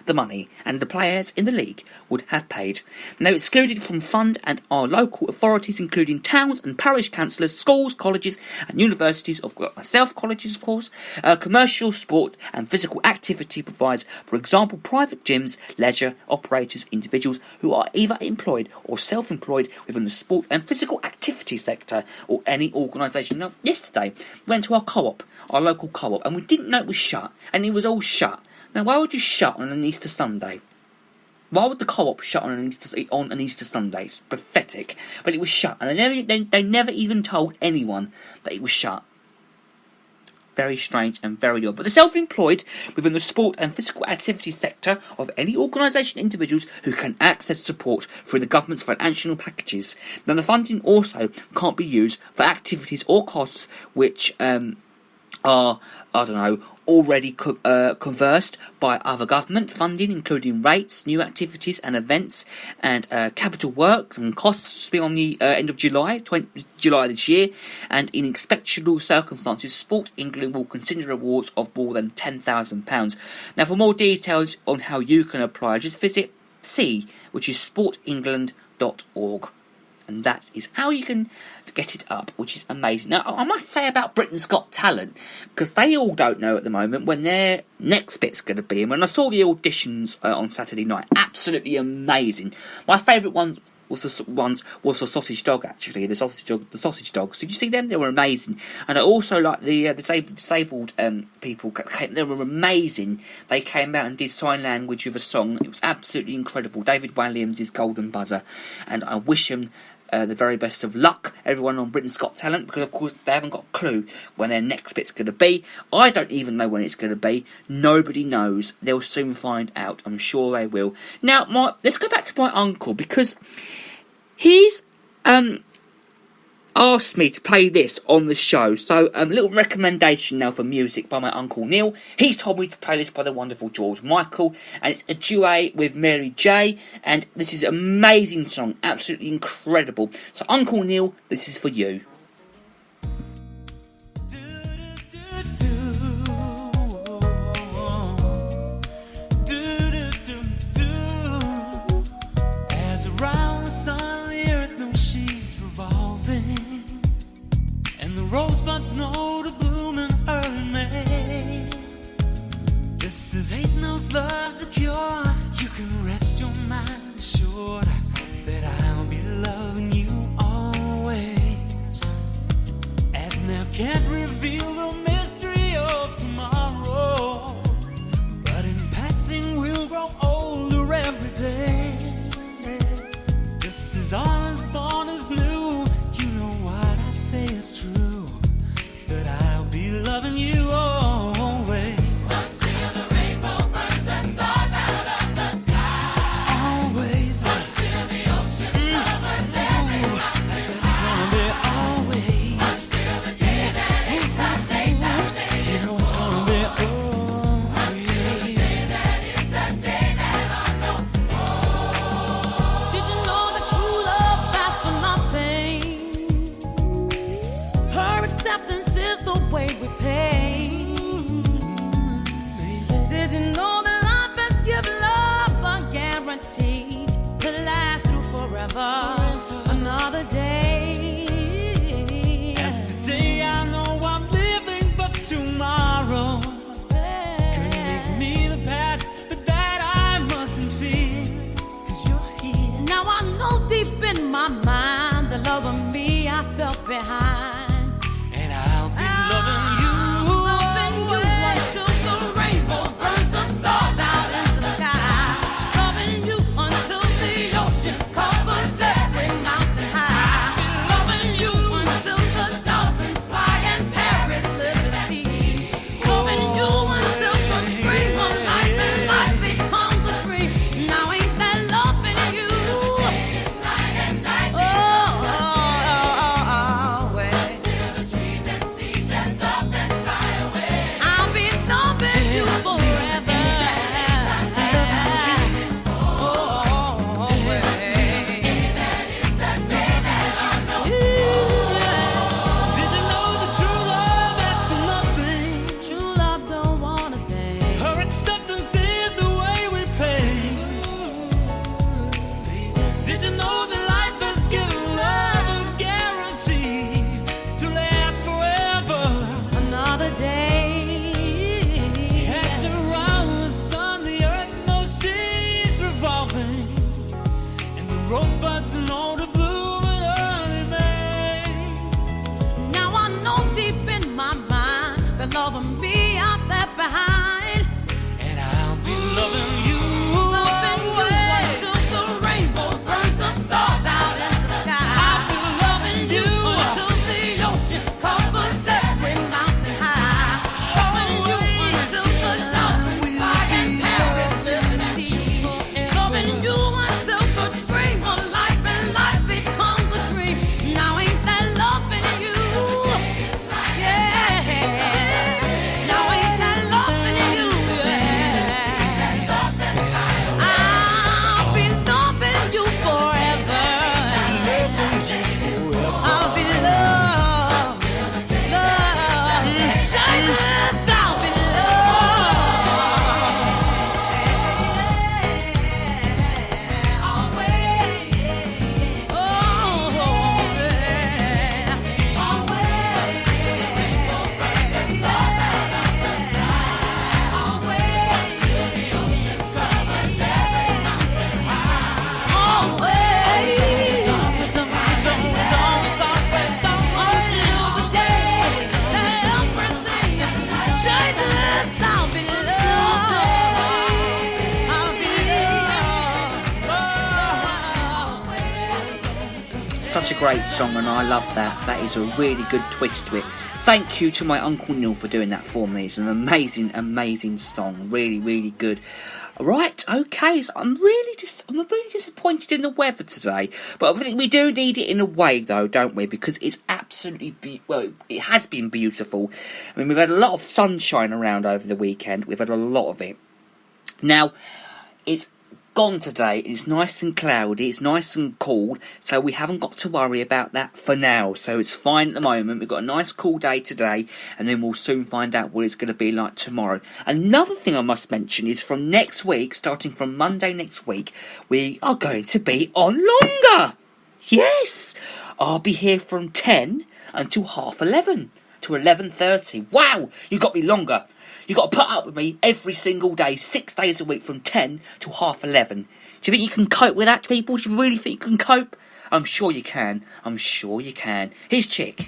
the money, and the players in the league would have paid. Now excluded from fund and are local authorities, including towns and parish councillors, schools, colleges, and universities of myself, colleges, of course, commercial, sport, and physical activity provides, for example, private gyms, leisure operators, individuals who are either employed or self-employed within the sport and physical activity sector, or any organisation. Now, yesterday we went to our co-op, our local co-op, and we didn't know it was shut, and it was all shut. Now, why would you shut on an Easter Sunday? Why would the co-op shut on an Easter Sunday? It's pathetic. But it was shut, and they never even told anyone that it was shut. Very strange and very odd. But the self-employed within the sport and physical activity sector of any organisation, individuals who can access support through the government's financial packages. Now, the funding also can't be used for activities or costs which are, already conversed by other government funding, including rates, new activities and events, and capital works and costs to be on the end of July this year. And in exceptional circumstances, Sport England will consider awards of more than £10,000. Now, for more details on how you can apply, just visit C, which is sportengland.org. And that is how you can get it up, which is amazing. Now, I must say about Britain's Got Talent, because they all don't know at the moment when their next bit's going to be. And when I saw the auditions on Saturday night, absolutely amazing. My favourite one was the sausage dog, actually, the sausage dogs. Did you see them? They were amazing. And I also like the disabled people. They were amazing. They came out and did sign language with a song. It was absolutely incredible. David Williams' Golden Buzzer, and I wish him the very best of luck, everyone on Britain's Got Talent, because of course they haven't got a clue when their next bit's going to be. I don't even know when it's going to be. Nobody knows. They'll soon find out. I'm sure they will. Now, let's go back to my uncle, because he's asked me to play this on the show. So a little recommendation now for music by my Uncle Neil. He's told me to play this by the wonderful George Michael, and it's a duet with Mary J, and this is an amazing song, absolutely incredible. So Uncle Neil, this is for you. As around the sun the earth knows she's revolving, and the rosebuds know to bloom in early May. This is ain't knows love's a cure. You can rest your mind assured that I'll be loving you always. such a great song, and I love that. That is a really good twist to it. Thank you to my Uncle Neil for doing that for me. It's an amazing, amazing song. Really, really good. Right, okay, so I'm really disappointed in the weather today, but I think we do need it in a way, though, don't we? Because it's absolutely it has been beautiful. I mean, we've had a lot of sunshine around over the weekend. We've had a lot of it. Now, it's gone today. It's nice and cloudy. It's nice and cool, so we haven't got to worry about that for now. So it's fine at the moment. We've got a nice cool day today, and then we'll soon find out what it's going to be like tomorrow. Another thing I must mention is from next week, starting from Monday next week, we are going to be on longer. Yes, I'll be here from 10 until 11:30 to 11:30. Wow, you got me longer. You've got to put up with me every single day, 6 days a week from 10 to 11:30. Do you think you can cope with that, people? Do you really think you can cope? I'm sure you can. I'm sure you can. Here's Chick.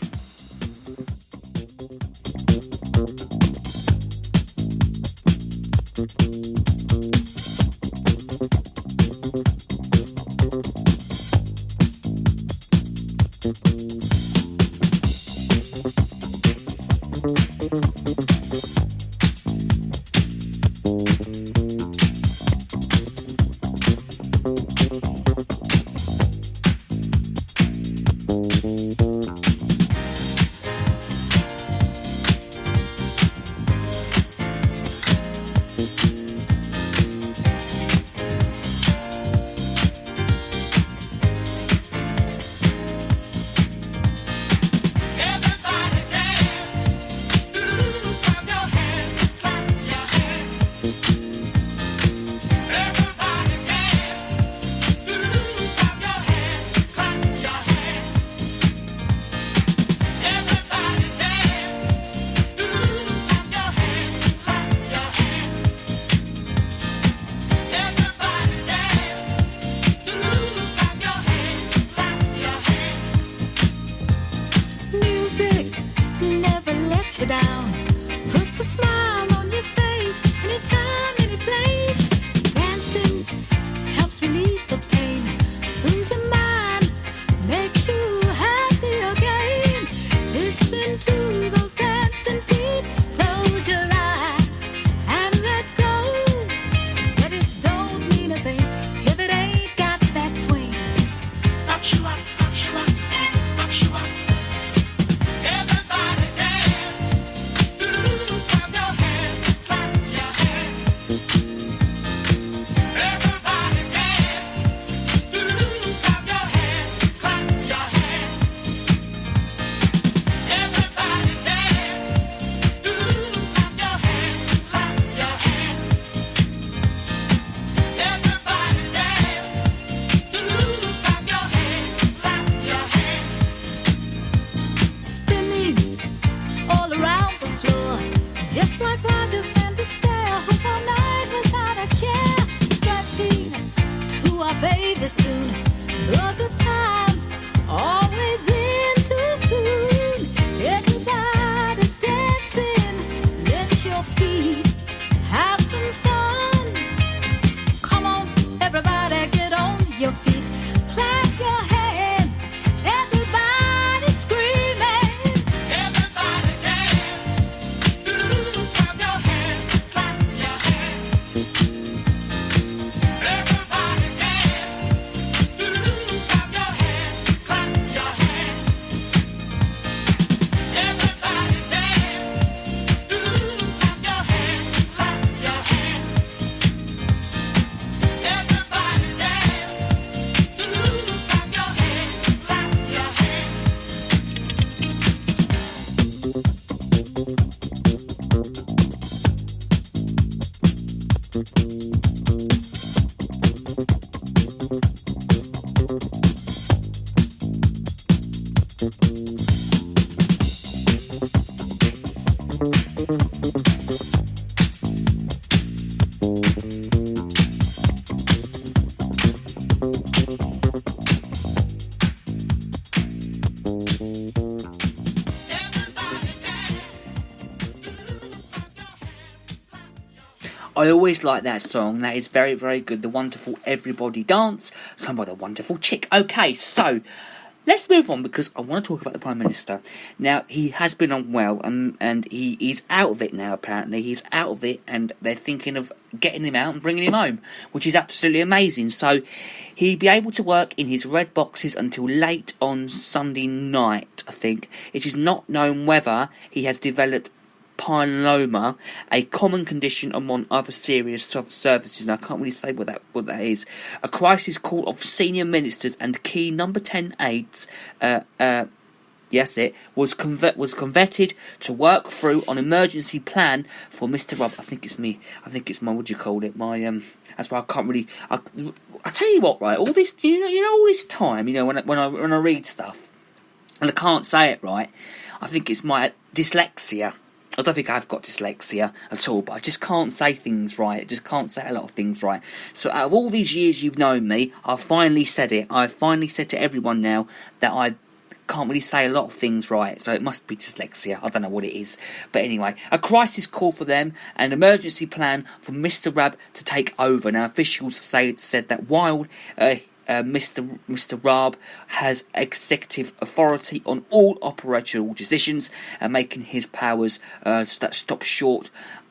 I always like that song. That is very, very good. The wonderful Everybody Dance, sung by the wonderful Chick. Okay, so let's move on because I want to talk about the Prime Minister. Now, he has been unwell and he is out of it now, apparently. He's out of it and they're thinking of getting him out and bringing him home, which is absolutely amazing. So, he'll be able to work in his red boxes until late on Sunday night, I think. It is not known whether he has developed pyloma, a common condition among other serious services, and I can't really say what that is. A crisis call of senior ministers and key number 10 aides, was converted to work through an emergency plan for Mr. Rob. I think it's my, what do you call it? My that's why I can't really. I tell you what, right? All this, all this time, when I read stuff and I can't say it right, I think it's my dyslexia. I don't think I've got dyslexia at all, but I just can't say things right. I just can't say a lot of things right. So out of all these years you've known me, I've finally said it. I've finally said to everyone now that I can't really say a lot of things right. So it must be dyslexia. I don't know what it is. But anyway, a crisis call for them, an emergency plan for Mr. Rab to take over. Now, officials said that while Mr. Raab has executive authority on all operational decisions, making his powers stop short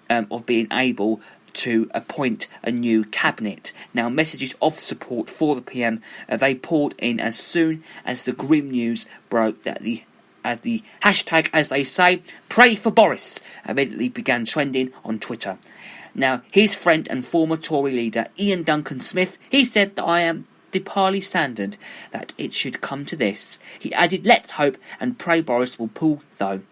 of being able to appoint a new cabinet. Now, messages of support for the PM they poured in as soon as the grim news broke that the hashtag, as they say, pray for Boris, immediately began trending on Twitter. Now, his friend and former Tory leader Ian Duncan Smith, he said that I am deeply saddened that it should come to this. He added, "Let's hope and pray Boris will pull though."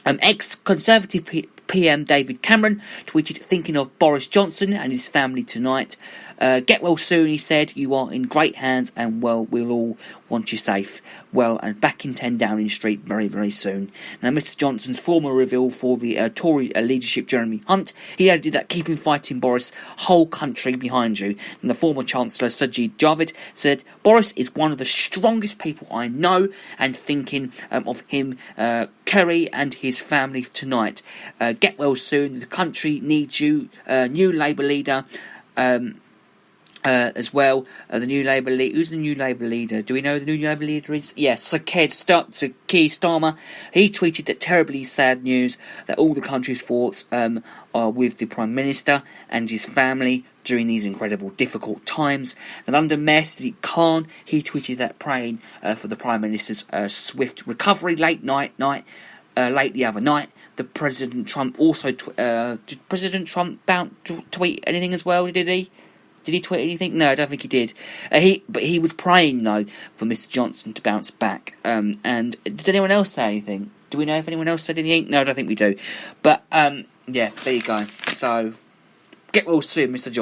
Ex-Conservative PM David Cameron tweeted, "Thinking of Boris Johnson and his family tonight. Get well soon," he said. "You are in great hands and we'll all want you safe. Well, and back in 10 Downing Street very, very soon." Now, Mr. Johnson's former reveal for the Tory leadership, Jeremy Hunt, he added that keeping fighting Boris, whole country behind you. And the former Chancellor, Sajid Javid, said, "Boris is one of the strongest people I know, and thinking of him, Kerry and his family tonight. Get well soon. The country needs you." New Labour leader as well. The new Labour leader. Who's the new Labour leader? Do we know who the new Labour leader is? Yes, Sir Keir Starmer. He tweeted that terribly sad news that all the country's thoughts are with the Prime Minister and his family during these incredible, difficult times. And under Mayor Sadiq Khan, he tweeted that praying for the Prime Minister's swift recovery late the other night. The President Trump also did President Trump tweet anything as well? Did he? Did he tweet anything? No, I don't think he did. But he was praying though for Mr. Johnson to bounce back. And did anyone else say anything? Do we know if anyone else said anything? No, I don't think we do. But yeah, there you go. So get well soon, Mr. Johnson.